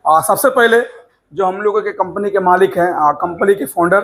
सबसे पहले जो हम लोगों के कंपनी के मालिक हैं, कंपनी के फाउंडर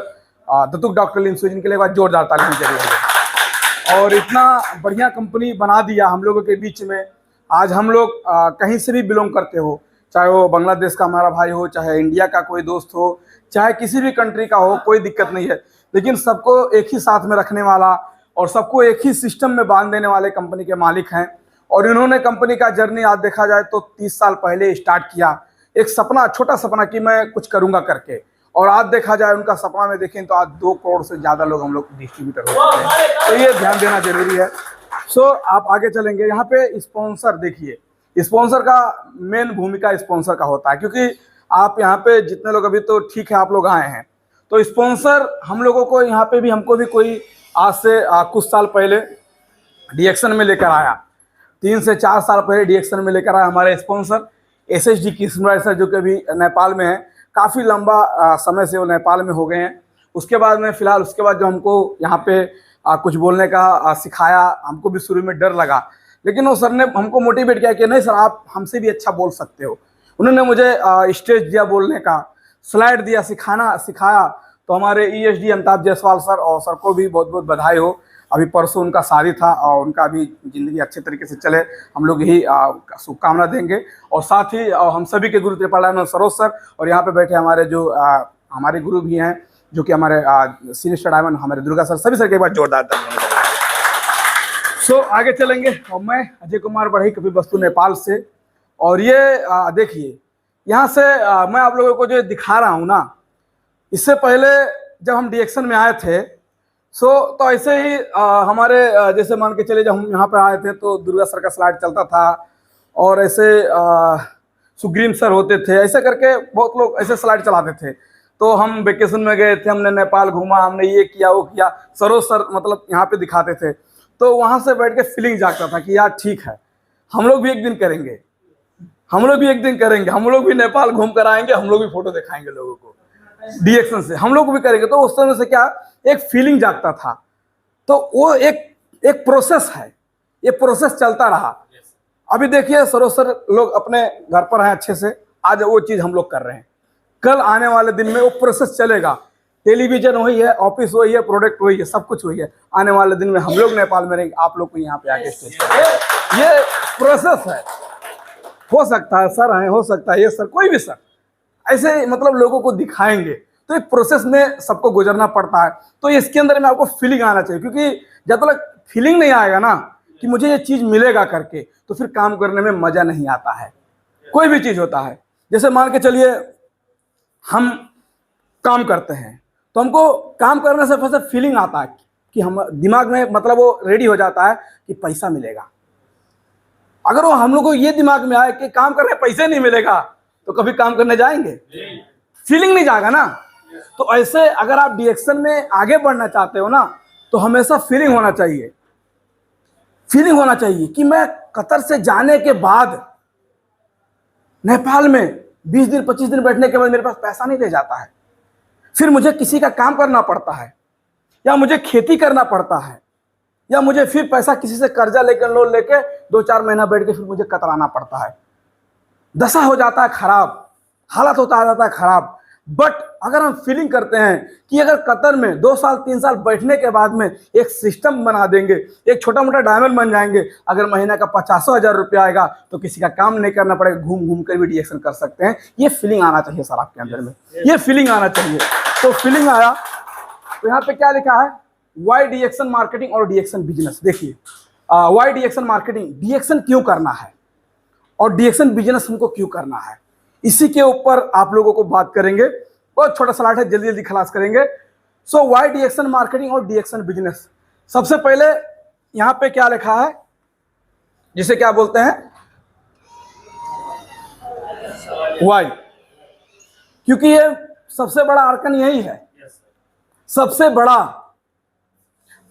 दत्तुक डॉक्टर लिन सुजिन के लिए बात जोरदार तालियां जरूर है। और इतना बढ़िया कंपनी बना दिया हम लोगों के बीच में। आज हम लोग कहीं से भी बिलोंग करते हो, चाहे वो बांग्लादेश का हमारा भाई हो, चाहे इंडिया का कोई दोस्त हो, चाहे किसी भी कंट्री का हो, कोई दिक्कत नहीं है। लेकिन सबको एक ही साथ में रखने वाला और सबको एक ही सिस्टम में बांध देने वाले कंपनी के मालिक हैं। और इन्होंने कंपनी का जर्नी आज देखा जाए तो 30 साल पहले स्टार्ट किया, एक सपना, छोटा सपना कि मैं कुछ करूंगा करके। और आज देखा जाए उनका सपना में देखें तो आज 2 करोड़ से ज़्यादा लोग हम लोग डिस्ट्रीब्यूटर हो चुके हैं। तो ये ध्यान देना जरूरी है। सो आप आगे चलेंगे। यहाँ पे स्पॉन्सर देखिए, स्पॉन्सर का मेन भूमिका स्पॉन्सर का होता है, क्योंकि आप यहाँ पे जितने लोग अभी तो ठीक है आप लोग आए हैं, तो स्पॉन्सर हम लोगों को यहाँ पे भी, हमको भी कोई आज से कुछ साल पहले डीएक्शन में लेकर आया, 3 से 4 साल पहले डीएक्शन में लेकर आया हमारे स्पॉन्सर SSD कृष्णराज सर, जो कि अभी नेपाल में है। काफ़ी लंबा समय से वो नेपाल में हो गए हैं। उसके बाद में फिलहाल उसके बाद जो हमको यहाँ पे कुछ बोलने का सिखाया, हमको भी शुरू में डर लगा, लेकिन वो सर ने हमको मोटिवेट किया कि नहीं सर आप हमसे भी अच्छा बोल सकते हो। उन्होंने मुझे स्टेज दिया बोलने का, स्लाइड दिया, सिखाया। तो हमारे ESD अमिताभ जायसवाल सर, और सर को भी बहुत बहुत बधाई हो। अभी परसों उनका शादी था और उनका भी ज़िंदगी अच्छे तरीके से चले, हम लोग यही शुभकामना देंगे। और साथ ही हम सभी के गुरु त्रिपालानंद सरोज सर, और यहाँ पे बैठे हमारे जो हमारे गुरु भी हैं, जो कि हमारे सीनियर स्टार डायमंड हमारे दुर्गा सर, सभी सर के बाद जोरदार तालियां। सो आगे चलेंगे। और मैं अजय कुमार बढ़ई, कपिलवस्तु नेपाल से। और ये देखिए यहाँ से मैं आप लोगों को जो दिखा रहा हूँ ना, इससे पहले जब हम डीएक्शन में आए थे तो ऐसे ही हमारे जैसे मान के चले जब हम यहाँ पर आए थे तो दुर्गा सर का स्लाइड चलता था, और ऐसे सुग्रीम सर होते थे, ऐसे करके बहुत लोग ऐसे स्लाइड चलाते थे। तो हम वेकेशन में गए थे, हमने नेपाल घूमा, हमने ये किया वो किया, सरोज सर मतलब यहाँ पे दिखाते थे। तो वहाँ से बैठ के फीलिंग जागता था कि यार ठीक है, हम लोग भी एक दिन करेंगे, हम लोग भी एक दिन करेंगे, हम लोग भी नेपाल घूम कर आएंगे, हम लोग भी फोटो दिखाएंगे लोगों को डीएक्शन से, हम लोग भी करेंगे। तो उस तरह से क्या एक फीलिंग जागता था। तो वो एक प्रोसेस है, ये प्रोसेस चलता रहा। अभी देखिए सरोज सर लोग अपने घर पर हैं अच्छे से, आज वो चीज़ हम लोग कर रहे हैं। कल आने वाले दिन में वो प्रोसेस चलेगा, टेलीविजन वही है, ऑफिस वही है, प्रोडक्ट वही है, सब कुछ वही है। आने वाले दिन में हम लोग नेपाल में रहेंगे, आप लोग को यहाँ पे आके स्टेज पर, ये प्रोसेस है। हो सकता है सर हैं, हो सकता है ये सर, कोई भी सर, ऐसे मतलब लोगों को दिखाएंगे। तो एक प्रोसेस में सबको गुजरना पड़ता है। तो इसके अंदर में आपको फीलिंग आना चाहिए, क्योंकि जब तक फीलिंग नहीं आएगा ना कि मुझे ये चीज़ मिलेगा करके, तो फिर काम करने में मज़ा नहीं आता है। कोई भी चीज़ होता है, जैसे मान के चलिए हम काम करते हैं, तो हमको काम करने से फर्स्ट फीलिंग आता है कि हम दिमाग में मतलब वो रेडी हो जाता है कि पैसा मिलेगा। अगर वो हम लोग को ये दिमाग में आए कि काम करने पैसे नहीं मिलेगा, तो कभी काम करने जाएंगे? फीलिंग नहीं जाएगा ना। तो ऐसे अगर आप डीएक्शन में आगे बढ़ना चाहते हो ना, तो हमेशा फीलिंग होना चाहिए, फीलिंग होना चाहिए कि मैं कतर से जाने के बाद नेपाल में 20 दिन 25 दिन बैठने के बाद मेरे पास पैसा नहीं रह जाता है, फिर मुझे किसी का काम करना पड़ता है, या मुझे खेती करना पड़ता है, या मुझे फिर पैसा किसी से कर्जा लेकर लोन लेके 2-4 महीना बैठ के फिर मुझे कतराना पड़ता है। दशा हो जाता है खराब, हालत होता आ जाता है खराब। बट अगर हम फीलिंग करते हैं कि अगर कतर में 2 साल 3 साल बैठने के बाद में एक सिस्टम बना देंगे, एक छोटा मोटा डायमंड बन जाएंगे, अगर महीना का 50,000 रुपया आएगा तो किसी का काम नहीं करना पड़ेगा, घूम घूम कर भी डीएक्शन कर सकते हैं। ये फीलिंग आना चाहिए सर आपके अंदर में, ये फीलिंग आना चाहिए। तो फीलिंग आया तो यहाँ पे क्या लिखा है, वाई डीएक्शन मार्केटिंग और डीएक्शन बिजनेस। देखिए वाई डीएक्शन मार्केटिंग, डीएक्शन क्यों करना है और डीएक्शन बिजनेस हमको क्यों करना है, इसी के ऊपर आप लोगों को बात करेंगे। बहुत छोटा स्लाइड है, जल्दी जल्दी खलास करेंगे। सो वाई डीएक्शन मार्केटिंग और डीएक्शन बिजनेस। सबसे पहले यहाँ पे क्या लिखा है, जिसे क्या बोलते हैं वाई, क्योंकि ये सबसे बड़ा अरकन यही है, सबसे बड़ा।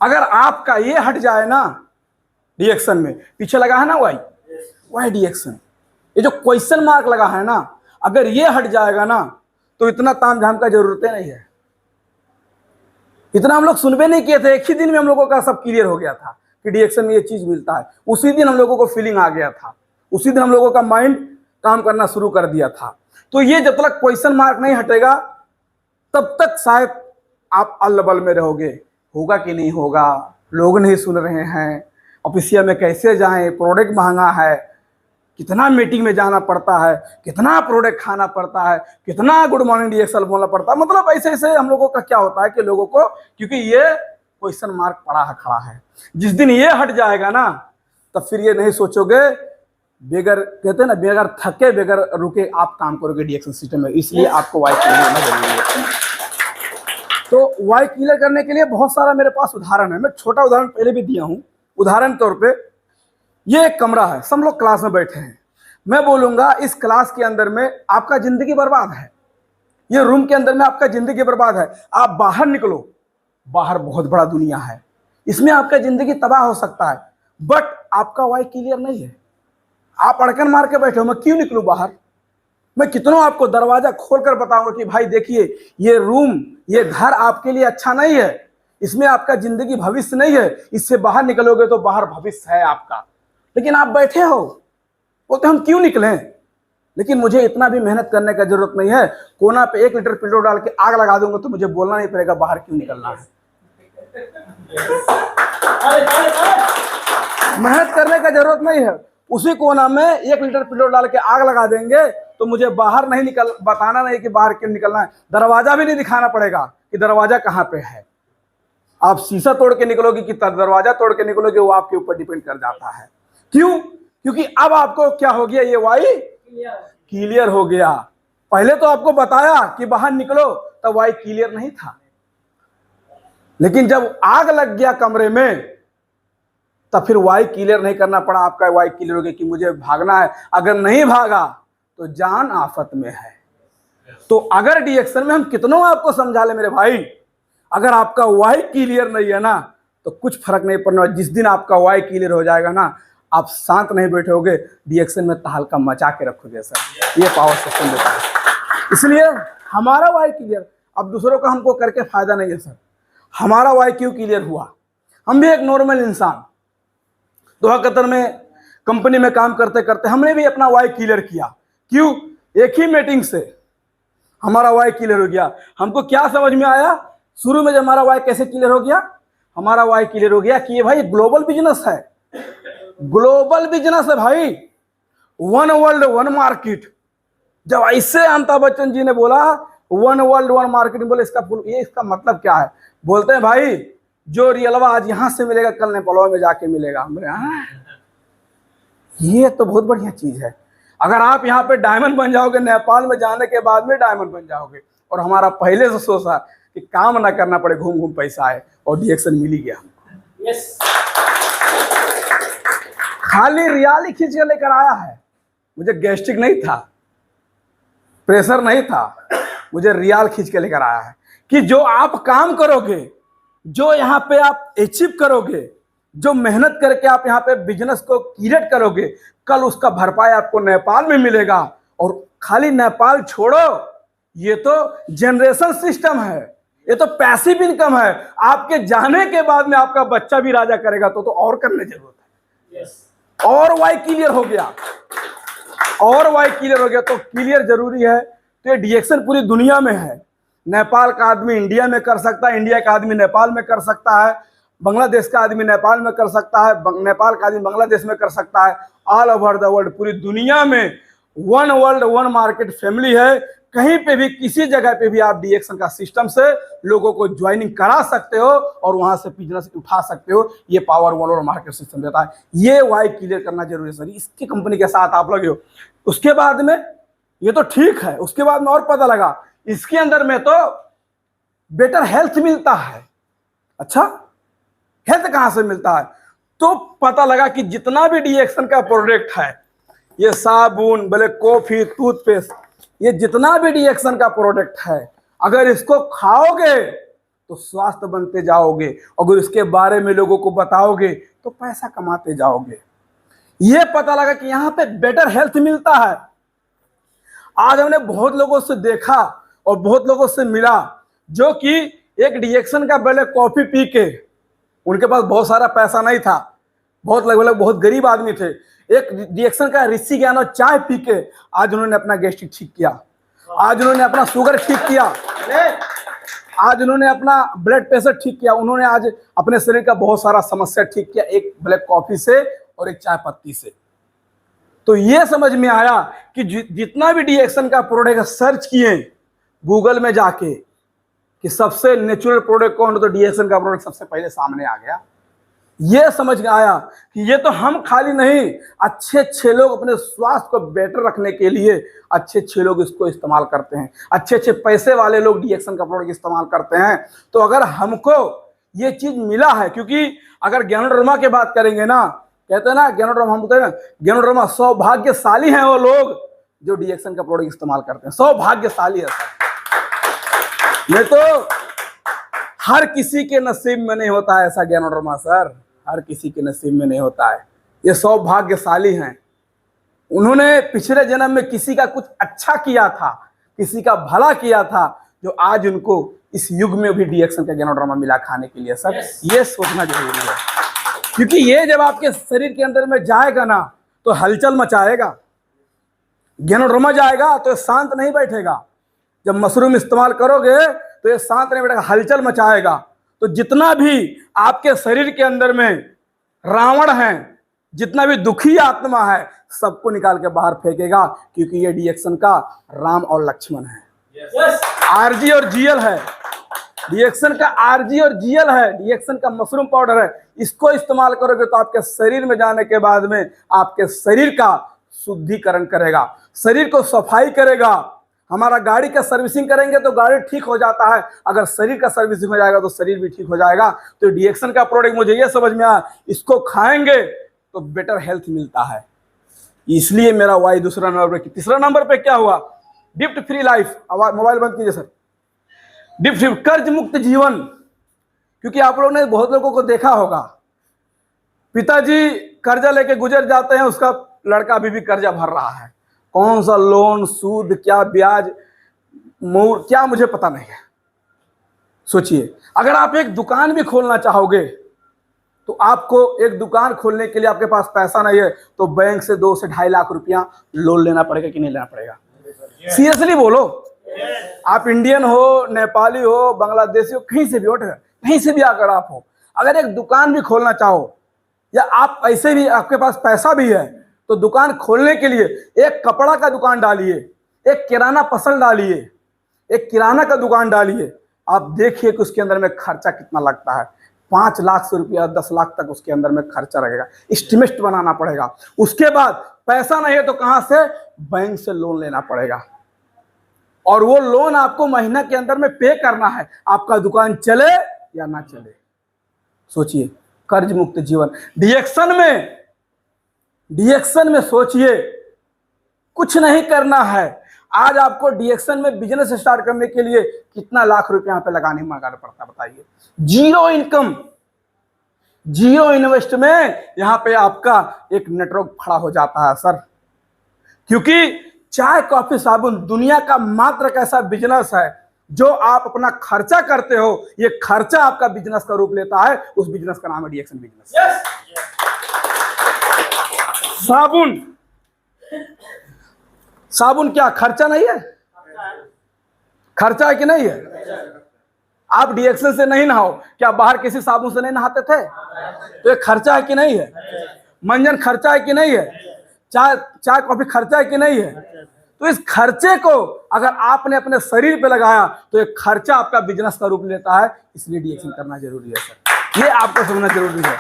अगर आपका ये हट जाए ना डीएक्शन में, पीछे लगा है ना वाई डीएक्शन, ये जो क्वेश्चन मार्क लगा है ना, अगर ये हट जाएगा ना तो इतना ताम झाम का जरूरत नहीं है। इतना हम लोग सुनबे नहीं किए थे, एक ही दिन में हम लोगों का सब क्लियर हो गया था कि डीएक्शन में ये चीज मिलता है। उसी दिन हम लोगों को फीलिंग आ गया था, उसी दिन हम लोगों का माइंड काम करना शुरू कर दिया था। तो ये जब तक क्वेश्चन मार्क नहीं हटेगा तब तक शायद आप अल्लबल में रहोगे, होगा कि नहीं होगा, लोग नहीं सुन रहे हैं, ऑफिसिया में कैसे जाएं, प्रोडक्ट महंगा है, कितना मीटिंग में जाना पड़ता है, कितना प्रोडक्ट खाना पड़ता है, कितना गुड मॉर्निंग डीएक्सएल बोलना पड़ता है। मतलब ऐसे ऐसे हम लोगों का क्या होता है कि लोगों को, क्योंकि ये क्वेश्चन मार्क पड़ा है, खड़ा है, जिस दिन ये हट जाएगा ना तब फिर ये नहीं सोचोगे, बेगर कहते हैं ना, बेगर थके बेगर रुके आप काम करोगे डीएक्सएल सिस्टम में। इसलिए आपको वाई क्लियर होना जरूरी है। तो वाई क्लियर करने के लिए बहुत सारा मेरे पास उदाहरण है। मैं छोटा उदाहरण पहले भी दिया हूं। उदाहरण तौर पे ये एक कमरा है, सब लोग क्लास में बैठे हैं, मैं बोलूंगा इस क्लास के अंदर में आपका जिंदगी बर्बाद है, ये रूम के अंदर में आपका जिंदगी बर्बाद है। आप बाहर निकलो, बाहर बहुत बड़ा दुनिया है, इसमें आपका जिंदगी तबाह हो सकता है, बट आपका वाई क्लियर नहीं है। आप अड़कन मार के बैठे हो, मैं क्यों निकलूं बाहर? मैं कितनों आपको दरवाजा खोलकर बताऊंगा कि भाई देखिए ये रूम, ये घर आपके लिए अच्छा नहीं है, इसमें आपका जिंदगी भविष्य नहीं है, इससे बाहर निकलोगे तो बाहर भविष्य है आपका। लेकिन आप बैठे हो, बोलते हम क्यों निकलें? लेकिन मुझे इतना भी मेहनत करने का जरूरत नहीं है, कोना पे 1 लीटर पेट्रोल डाल के आग लगा दूंगा तो मुझे बोलना नहीं पड़ेगा बाहर क्यों निकलना है। मेहनत करने का जरूरत नहीं है, उसी कोना में 1 लीटर पेट्रोल डाल के आग लगा देंगे तो मुझे बाहर नहीं बताना नहीं कि बाहर क्यों निकलना है, दरवाजा भी नहीं दिखाना पड़ेगा कि दरवाजा कहाँ पे है। आप शीशा तोड़ के निकलोगे कि दरवाजा तोड़ के निकलोगे, वो आपके ऊपर डिपेंड कर जाता है। क्यों? क्योंकि अब आपको क्या हो गया, ये वाई क्लियर हो गया। पहले तो आपको बताया कि बाहर निकलो, तब वाई क्लियर नहीं था, लेकिन जब आग लग गया कमरे में तब फिर वाई क्लियर नहीं करना पड़ा, आपका वाई क्लियर हो गया कि मुझे भागना है, अगर नहीं भागा तो जान आफत में है। तो अगर डीएक्शन में हम कितनों आपको समझा ले मेरे भाई, अगर आपका वाई क्लियर नहीं है ना तो कुछ फर्क नहीं पड़ना। जिस दिन आपका वाई क्लियर हो जाएगा ना, आप शांत नहीं बैठोगे, डीएक्शन में तहलका मचा के रखोगे सर, ये पावर सिस्टम देता है। इसलिए हमारा वाई क्लियर, अब दूसरों का हमको करके फायदा नहीं है सर, हमारा वाई क्यों क्लियर हुआ? हम भी एक नॉर्मल इंसान, दोहा कतर में कंपनी में काम करते करते हमने भी अपना वाई क्लियर किया। क्यों? एक ही मीटिंग से हमारा वाई क्लियर हो गया। हमको क्या समझ में आया शुरू में, जब हमारा वाई कैसे क्लियर हो गया? हमारा वाई क्लियर हो गया कि ये भाई ग्लोबल बिजनेस है, ग्लोबल बिजनेस है भाई, 1 वर्ल्ड 1 मार्केट। जब ऐसे अमिताभ बच्चन जी ने बोला 1 वर्ल्ड 1 मार्केट, बोले इसका मतलब क्या है? बोलते हैं भाई जो रियलवा आज यहां से मिलेगा कल नेपाल में जाके मिलेगा। ये तो बहुत बढ़िया चीज है। अगर आप यहाँ पे डायमंड बन जाओगे, नेपाल में जाने के बाद में डायमंड बन जाओगे। और हमारा पहले से सोचा कि काम ना करना पड़े, घूम घूम पैसा आए, और डीएक्शन मिल ही गया हमको। yes. खाली रियाल ही खींच के लेकर आया है, मुझे गैस्ट्रिक नहीं था, प्रेशर नहीं था, मुझे रियाल खींच के लेकर आया है कि जो आप काम करोगे, जो यहाँ पे आप अचीव करोगे, जो मेहनत करके आप यहाँ पे बिजनेस को क्रिएट करोगे, कल उसका भरपाई आपको नेपाल में मिलेगा। और खाली नेपाल छोड़ो, ये तो जनरेशन सिस्टम है, ये तो पैसिव इनकम है। आपके जाने के बाद में आपका बच्चा भी राजा करेगा तो और करने जरूरत है। yes. और वाई क्लियर हो गया, और वाई क्लियर हो गया तो क्लियर जरूरी है। तो ये डीएक्शन पूरी दुनिया में है। नेपाल का आदमी इंडिया में कर सकता है, इंडिया का आदमी नेपाल में कर सकता है, बांग्लादेश का आदमी नेपाल में कर सकता है, नेपाल का आदमी बांग्लादेश में कर सकता है। ऑल ओवर द वर्ल्ड, पूरी दुनिया में 1 वर्ल्ड 1 मार्केट फैमिली है। कहीं पे भी किसी जगह पे भी आप डीएक्शन का सिस्टम से लोगों को ज्वाइनिंग करा सकते हो और वहां से बिजनेस उठा सकते हो। ये पावर 1 वर्ल्ड मार्केट सिस्टम देता है। ये वाई क्लियर करना जरूरी है सर, इसकी कंपनी के साथ आप लगे हो। उसके बाद में ये तो ठीक है, उसके बाद में और पता लगा इसके अंदर में तो बेटर हेल्थ मिलता है। अच्छा, हेल्थ कहां से मिलता है? तो पता लगा कि जितना भी डीएक्शन का प्रोडक्ट है, ये साबुन, भले कॉफी, टूथपेस्ट, ये जितना भी डीएक्शन का प्रोडक्ट है, अगर इसको खाओगे तो स्वास्थ्य बनते जाओगे, अगर इसके बारे में लोगों को बताओगे तो पैसा कमाते जाओगे। ये पता लगा कि यहाँ पे बेटर हेल्थ मिलता है। आज हमने बहुत लोगों से देखा और बहुत लोगों से मिला जो कि एक डीएक्शन का पहले कॉफी पी के, उनके पास बहुत सारा पैसा नहीं था, बहुत लगभग बहुत गरीब आदमी थे, एक डीएक्शन का ऋषि ज्ञानो चाय पी के आज उन्होंने अपना गैस्ट्रिक ठीक किया। आज उन्होंने अपना शुगर ठीक किया, आज उन्होंने अपना ब्लड प्रेशर ठीक किया, उन्होंने आज अपने शरीर का बहुत सारा समस्या ठीक किया एक ब्लैक कॉफी से और एक चाय पत्ती से। तो ये समझ में आया कि जितना भी डीएक्शन का प्रोडक्ट सर्च किए गूगल में जाके कि सबसे नेचुरल प्रोडक्ट कौन, तो डीएक्शन का प्रोडक्ट सबसे पहले सामने आ गया। ये समझ में आया कि ये तो हम खाली नहीं, अच्छे लोग अपने स्वास्थ्य को बेटर रखने के लिए अच्छे लोग इसको इस्तेमाल करते हैं, अच्छे पैसे वाले लोग डीएक्शन का प्रोडक्ट इस्तेमाल करते हैं। तो अगर हमको ये चीज मिला है, क्योंकि अगर ज्ञानोडर्मा की बात करेंगे ना, कहते हैं ना ज्ञानोडर्मा, हम बोलते हैं ना ज्ञानोडर्मा सौभाग्यशाली हैं वो लोग जो डीएक्शन का प्रोडक्ट इस्तेमाल करते हैं, सौभाग्यशाली है सर। ये तो हर किसी के नसीब में नहीं होता है ऐसा ज्ञानोडर्मा सर, हर किसी के नसीब में नहीं होता है। ये सौभाग्यशाली हैं, उन्होंने पिछले जन्म में किसी का कुछ अच्छा किया था, किसी का भला किया था, जो आज उनको इस युग में भी डीएक्शन का ज्ञानोडर्मा मिला खाने के लिए सर। ये सोचना जरूरी है, क्योंकि ये जब आपके शरीर के अंदर में जाएगा ना तो हलचल मचाएगा। ज्ञानोडर्मा जाएगा तो शांत नहीं बैठेगा, जब मशरूम इस्तेमाल करोगे तो ये शांत नहीं बैठेगा, हलचल मचाएगा। तो जितना भी आपके शरीर के अंदर में रावण है, जितना भी दुखी आत्मा है, सबको निकाल के बाहर फेंकेगा, क्योंकि ये डीएक्शन का राम और लक्ष्मण है। आरजी और जीएल है, डीएक्शन का आरजी और जीएल है, डीएक्शन का मशरूम पाउडर है। इसको इस्तेमाल करोगे तो आपके शरीर में जाने के बाद में आपके शरीर का शुद्धिकरण करेगा, शरीर को सफाई करेगा। हमारा गाड़ी का सर्विसिंग करेंगे तो गाड़ी ठीक हो जाता है, अगर शरीर का सर्विसिंग हो जाएगा तो शरीर भी ठीक हो जाएगा। तो डीएक्शन का प्रोडक्ट मुझे ये समझ में आया, इसको खाएंगे तो बेटर हेल्थ मिलता है। इसलिए मेरा वाई दूसरा नंबर पे। तीसरा नंबर पे क्या हुआ? डिप्ट फ्री लाइफ। मोबाइल बंद कीजिए सर। डिप्ट फ्री, कर्ज मुक्त जीवन। क्योंकि आप लोगों ने बहुत लोगों को देखा होगा, पिताजी कर्जा लेके गुजर जाते हैं, उसका लड़का अभी भी कर्जा भर रहा है। कौन सा लोन, सूद, क्या ब्याज, मूर, क्या मुझे पता नहीं है। सोचिए, अगर आप एक दुकान भी खोलना चाहोगे तो आपको एक दुकान खोलने के लिए आपके पास पैसा नहीं है तो बैंक से 2 से 2.5 लाख रुपया लोन लेना पड़ेगा कि नहीं लेना पड़ेगा? सीरियसली बोलो। आप इंडियन हो, नेपाली हो, बांग्लादेशी हो, कहीं से भी हो, कहीं से भी अगर आप हो, अगर एक दुकान भी खोलना चाहो, या आप ऐसे भी आपके पास पैसा भी है, तो दुकान खोलने के लिए एक कपड़ा का दुकान डालिए, एक किराना पसल डालिए, एक किराना का दुकान डालिए। आप देखिए कि उसके अंदर में खर्चा कितना लगता है। 5 लाख से रुपया 10 लाख तक उसके अंदर में खर्चा रहेगा, एस्टिमेट बनाना पड़ेगा। उसके बाद पैसा नहीं है तो कहां से? बैंक से लोन लेना पड़ेगा, और वो लोन आपको महीना के अंदर में पे करना है, आपका दुकान चले या ना चले। सोचिए, कर्ज मुक्त जीवन। डीएक्शन में सोचिए, कुछ नहीं करना है। आज आपको डीएक्शन में बिजनेस स्टार्ट करने के लिए कितना लाख रुपए यहाँ पे लगाना पड़ता, बताइए। जीरो इनकम, जीरो इन्वेस्ट में यहाँ पे आपका एक नेटवर्क खड़ा हो जाता है सर। क्योंकि चाय, कॉफी, साबुन दुनिया का मात्र एक ऐसा बिजनेस है जो आप अपना खर्चा करते हो, ये खर्चा आपका बिजनेस का रूप लेता है। उस बिजनेस का नाम है डीएक्शन बिजनेस। साबुन, साबुन क्या खर्चा नहीं है? खर्चा है कि नहीं है? आप डीएक्शन से नहीं नहाओ, क्या बाहर किसी साबुन से नहीं नहाते थे? तो ये खर्चा है कि नहीं है? मंजन खर्चा है कि नहीं है? चाय कॉफी खर्चा है कि नहीं है? तो इस खर्चे को अगर आपने अपने शरीर पे लगाया तो ये खर्चा आपका बिजनेस का रूप लेता है। इसलिए डीएक्शन करना जरूरी है सर, ये आपको समझना जरूरी है।